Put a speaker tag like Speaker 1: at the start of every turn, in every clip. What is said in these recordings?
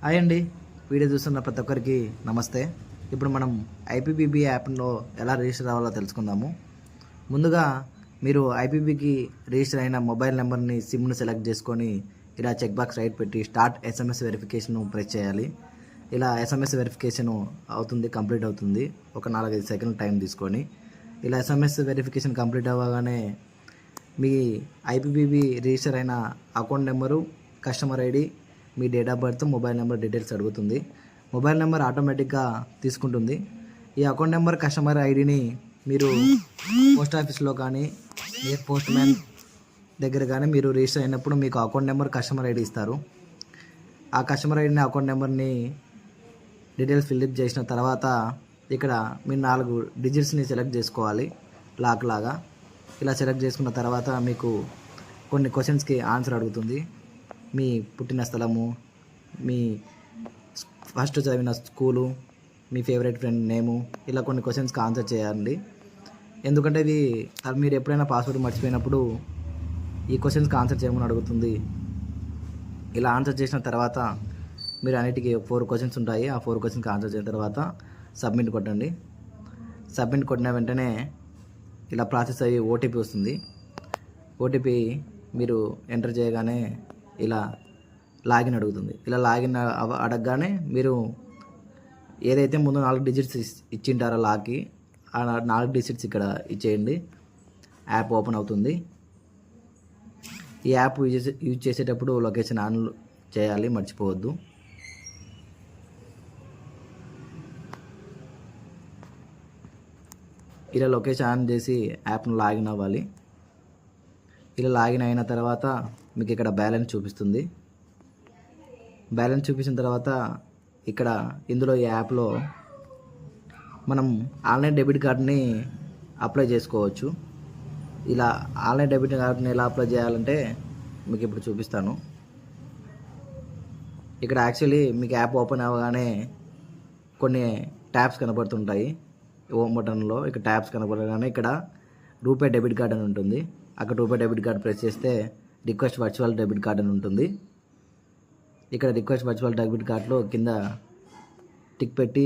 Speaker 1: Hi అండి, video చూస్తున్న ప్రతి ఒక్కరికి నమస్తే. ఇప్పుడు మనం ఐపీపీబీ యాప్లో ఎలా రిజిస్టర్ అవ్వాలో తెలుసుకుందాము. ముందుగా మీరు ఐపీపీకి రిజిస్టర్ అయిన మొబైల్ నెంబర్ని సిమ్ను సెలెక్ట్ చేసుకొని ఇలా చెక్ బాక్స్ రైట్ పెట్టి స్టార్ట్ ఎస్ఎంఎస్ వెరిఫికేషన్ ప్రెస్ చేయాలి. ఇలా ఎస్ఎంఎస్ వెరిఫికేషన్ అవుతుంది, కంప్లీట్ అవుతుంది. ఒక 4-5 సెకండ్ల టైం తీసుకొని ఇలా ఎస్ఎంఎస్ వెరిఫికేషన్ కంప్లీట్ అవ్వగానే మీ ఐపీపీబీ రిజిస్టర్ అయిన account number, customer ID, me date of birth, mobile number details అడుగుతుంది. మొబైల్ నెంబర్ ఆటోమేటిక్గా తీసుకుంటుంది. ఈ అకౌంట్ నెంబర్, కస్టమర్ ఐడిని మీరు పోస్ట్ ఆఫీస్లో కానీ ఏ పోస్ట్ మ్యాన్ దగ్గర కానీ మీరు రిజిస్టర్ అయినప్పుడు మీకు అకౌంట్ నెంబర్, కస్టమర్ ఐడి ఇస్తారు. ఆ కస్టమర్ ఐడిని, అకౌంట్ నెంబర్ని డీటెయిల్స్ ఫిల్అప్ చేసిన తర్వాత ఇక్కడ మీరు 4 డిజిట్స్ని సెలెక్ట్ చేసుకోవాలి లాక్ లాగా. ఇలా సెలెక్ట్ చేసుకున్న తర్వాత మీకు కొన్ని క్వశ్చన్స్కి ఆన్సర్ అడుగుతుంది. మీ పుట్టిన స్థలము, మీ ఫస్ట్ చదివిన స్కూలు, మీ ఫేవరెట్ ఫ్రెండ్ నేము, ఇలా కొన్ని క్వశ్చన్స్కి ఆన్సర్ చేయాలి. ఎందుకంటే ఇది మీరు ఎప్పుడైనా పాస్వర్డ్ మర్చిపోయినప్పుడు ఈ క్వశ్చన్స్కి ఆన్సర్ చేయమని అడుగుతుంది. ఇలా ఆన్సర్ చేసిన తర్వాత మీరు అన్నిటికీ 4 క్వశ్చన్స్ ఉంటాయి. ఆ 4 క్వశ్చన్కి ఆన్సర్ చేసిన తర్వాత సబ్మిట్ కొట్టండి. సబ్మిట్ కొట్టిన వెంటనే ఇలా ప్రాసెస్ అయ్యి ఓటీపీ వస్తుంది. ఓటీపీ మీరు ఎంటర్ చేయగానే ఇలా లాగిన్ అడుగుతుంది. ఇలా లాగిన్ అడగగానే మీరు ఏదైతే ముందు 4 డిజిట్స్ ఇచ్చింటారో లాక్కి, ఆ 4 డిజిట్స్ ఇక్కడ ఇచ్చేయండి. యాప్ ఓపెన్ అవుతుంది. ఈ యాప్ యూజ్ చేసేటప్పుడు లొకేషన్ ఆన్ చేయాలి, మర్చిపోవద్దు. ఇలా లొకేషన్ ఆన్ చేసి యాప్ను లాగిన్ అవ్వాలి. ఇలా లాగిన్ అయిన తర్వాత మీకు ఇక్కడ బ్యాలెన్స్ చూపిస్తుంది. బ్యాలెన్స్ చూపించిన తర్వాత ఇక్కడ ఇందులో ఈ యాప్లో మనం ఆన్లైన్ డెబిట్ కార్డ్ని అప్లై చేసుకోవచ్చు. ఇలా ఆన్లైన్ డెబిట్ కార్డ్ని ఎలా అప్లై చేయాలంటే మీకు ఇప్పుడు చూపిస్తాను. ఇక్కడ యాక్చువల్లీ మీకు యాప్ ఓపెన్ అవ్వగానే కొన్ని ట్యాబ్స్ కనబడుతుంటాయి. హోమ్ బటన్లో ఇక్కడ ట్యాబ్స్ కనబడగానే ఇక్కడ రూపే డెబిట్ కార్డ్ అని ఉంటుంది. అక్కడ రూపే డెబిట్ కార్డ్ ప్రెస్ చేస్తే రిక్వెస్ట్ వర్చువల్ డెబిట్ కార్డ్ అని ఉంటుంది. ఇక్కడ రిక్వెస్ట్ వర్చువల్ డెబిట్ కార్డ్లో కింద టిక్ పెట్టి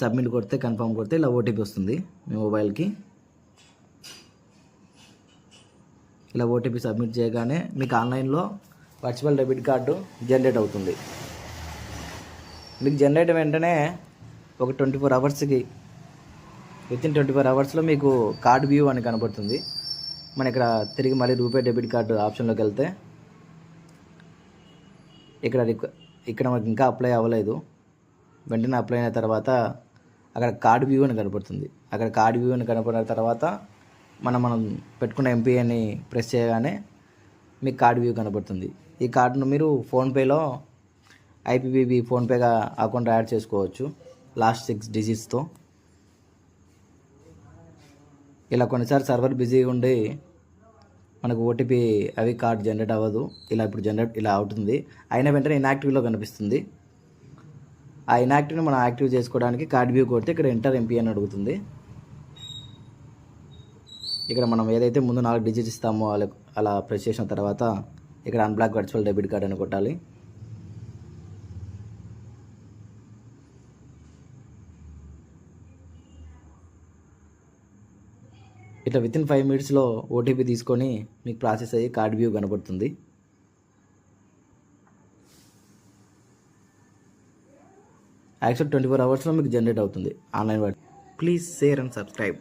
Speaker 1: సబ్మిట్ కొడితే, కన్ఫర్మ్ కొడితే ఇలా ఓటీపీ వస్తుంది మీ మొబైల్కి. ఇలా ఓటీపీ సబ్మిట్ చేయగానే మీకు ఆన్లైన్లో వర్చువల్ డెబిట్ కార్డు జనరేట్ అవుతుంది. మీకు జనరేట్ వెంటనే ఒక 24 అవర్స్కి, వితిన్ 24 అవర్స్లో మీకు కార్డ్ వ్యూ అని కనబడుతుంది. మన ఇక్కడ తిరిగి మళ్ళీ రూపే డెబిట్ కార్డు ఆప్షన్లోకి వెళ్తే ఇక్కడ మనకి ఇంకా అప్లై అవ్వలేదు. వెంటనే అప్లై అయిన తర్వాత అక్కడ కార్డ్ వ్యూ అని కనబడుతుంది. అక్కడ కార్డ్ వ్యూ అని కనబడిన తర్వాత మనం పెట్టుకున్న ఎంపీఐని ప్రెస్ చేయగానే మీకు కార్డ్ వ్యూ కనబడుతుంది. ఈ కార్డును మీరు ఫోన్పేలో ఐపీపీబీ ఫోన్పేగా అకౌంట్ యాడ్ చేసుకోవచ్చు లాస్ట్ 6 డిజిట్స్తో. ఇలా కొన్నిసార్లు సర్వర్ బిజీగా ఉండి మనకు ఓటీపీ అవి కార్డ్ జనరేట్ అవ్వదు. ఇలా ఇప్పుడు జనరేట్ ఇలా అవుతుంది. అయిన వెంటనే ఇన్యాక్టివ్లో కనిపిస్తుంది. ఆ ఇన్యాక్టివ్ని మనం యాక్టివ్ చేసుకోవడానికి కార్డ్ వ్యూ కొడితే ఇక్కడ ఎంటర్ ఎంపీ అని అడుగుతుంది. ఇక్కడ మనం ఏదైతే ముందు 4 డిజిట్స్ ఇస్తామో అలా ప్రెస్ చేసిన తర్వాత ఇక్కడ అన్బ్లాక్ వర్చువల్ డెబిట్ కార్డ్ అని కొట్టాలి. ఇట్లా వితిన్ 5 మినిట్స్లో ఓటీపీ తీసుకొని మీకు ప్రాసెస్ అయ్యి కార్డ్ వ్యూ కనబడుతుంది. యాక్చువల్ 24 అవర్స్లో మీకు జనరేట్ అవుతుంది online work. Please share and subscribe.